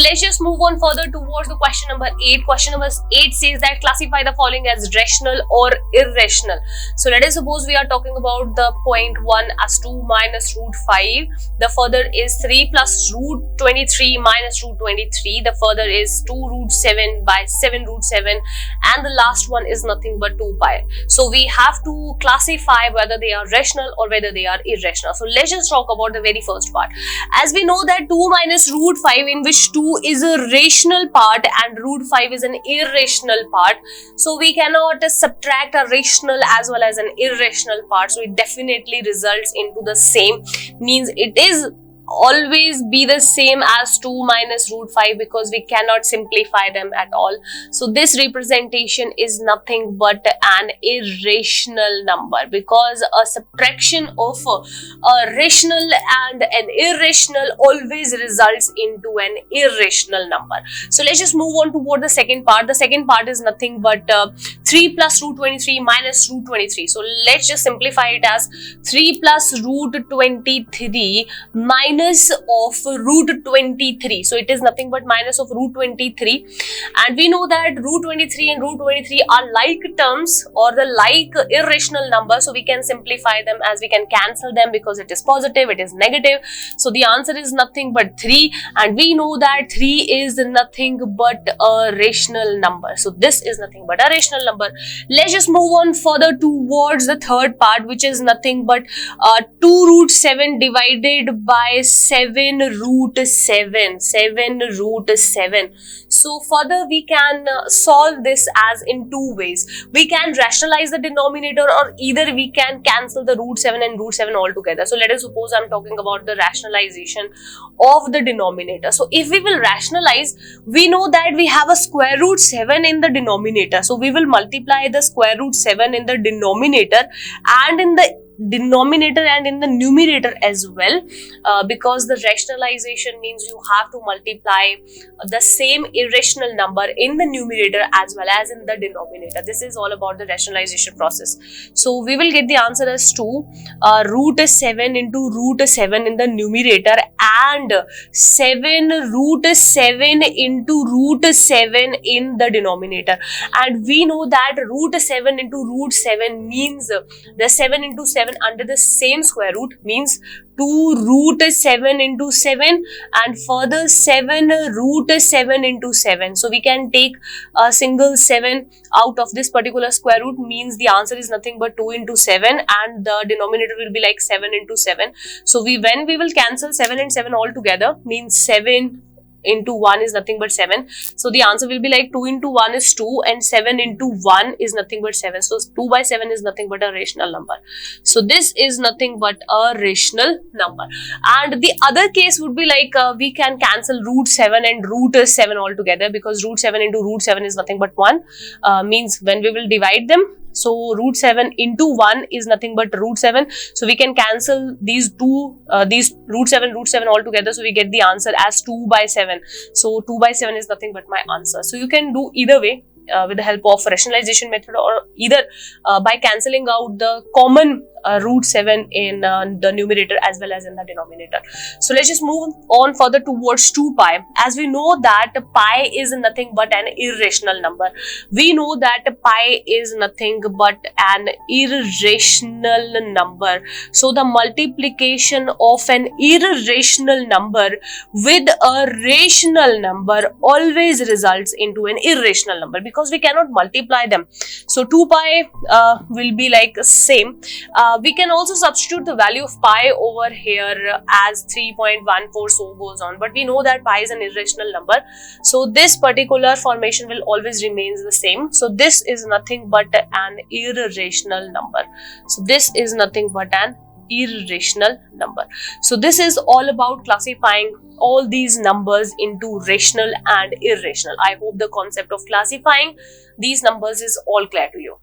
let's just move on further towards the question number 8. Question number 8 says that classify the following as rational or irrational. So let us suppose we are talking about the point 1 as 2 minus root 5. The further is 3 plus root 23 minus root 23. The further is 2 root 7 by 7 root 7, and the last one is nothing but 2 pi. So we have to classify whether they are rational or whether they are irrational. So let's just talk about the very first part. As we know that 2 minus root 5, in which 2 is a rational part and root 5 is an irrational part, so we cannot subtract a rational as well as an irrational part, so it definitely results into the same, means it is always be the same as 2 minus root 5 because we cannot simplify them at all. So this representation is nothing but an irrational number, because a subtraction of a rational and an irrational always results into an irrational number. So let's just move on toward the second part. The second part is nothing but 3 plus root 23 minus root 23. So let's just simplify it as 3 plus root 23 minus of root 23. So it is nothing but minus of root 23, and we know that root 23 and root 23 are like terms or the like irrational number, so we can simplify them as we can cancel them because it is positive, it is negative. So the answer is nothing but 3, and we know that 3 is nothing but a rational number. So this is nothing but a rational number. Let's just move on further towards the third part, which is nothing but 2 root 7 divided by 7 root 7. So further we can solve this as in two ways. We can rationalize the denominator, or either we can cancel the root 7 and root 7 altogether. So let us suppose I'm talking about the rationalization of the denominator. So if we will rationalize, we know that we have a square root 7 in the denominator. So we will multiply the square root 7 in the denominator and in the numerator as well, because the rationalization means you have to multiply the same irrational number in the numerator as well as in the denominator. This is all about the rationalization process. So we will get the answer as 2 root 7 into root 7 in the numerator and 7 root 7 into root 7 in the denominator. And we know that root 7 into root 7 means the 7 into 7 under the same square root, means 2 root 7 into 7 and further 7 root 7 into 7. So we can take a single 7 out of this particular square root, means the answer is nothing but 2 into 7 and the denominator will be like 7 into 7. So when we will cancel 7 and 7 all together, means 7 into 1 is nothing but 7. So the answer will be like 2 into 1 is 2 and 7 into 1 is nothing but 7. So 2 by 7 is nothing but a rational number. So this is nothing but a rational number. And the other case would be like we can cancel root 7 and root 7 altogether, because root 7 into root 7 is nothing but 1, means when we will divide them, so root 7 into 1 is nothing but root 7. So we can cancel these root 7 all together. So we get the answer as 2 by 7. So 2 by 7 is nothing but my answer. So you can do either way with the help of rationalization method, or either by cancelling out the common root 7 in the numerator as well as in the denominator. So let's just move on further towards 2 pi. As we know that pi is nothing but an irrational number. We know that pi is nothing but an irrational number. So the multiplication of an irrational number with a rational number always results into an irrational number, because we cannot multiply them. So 2 pi will be like same. We can also substitute the value of pi over here as 3.14, so goes on. But we know that pi is an irrational number. So this particular formation will always remain the same. So this is nothing but an irrational number. So this is nothing but an irrational number. So this is all about classifying all these numbers into rational and irrational. I hope the concept of classifying these numbers is all clear to you.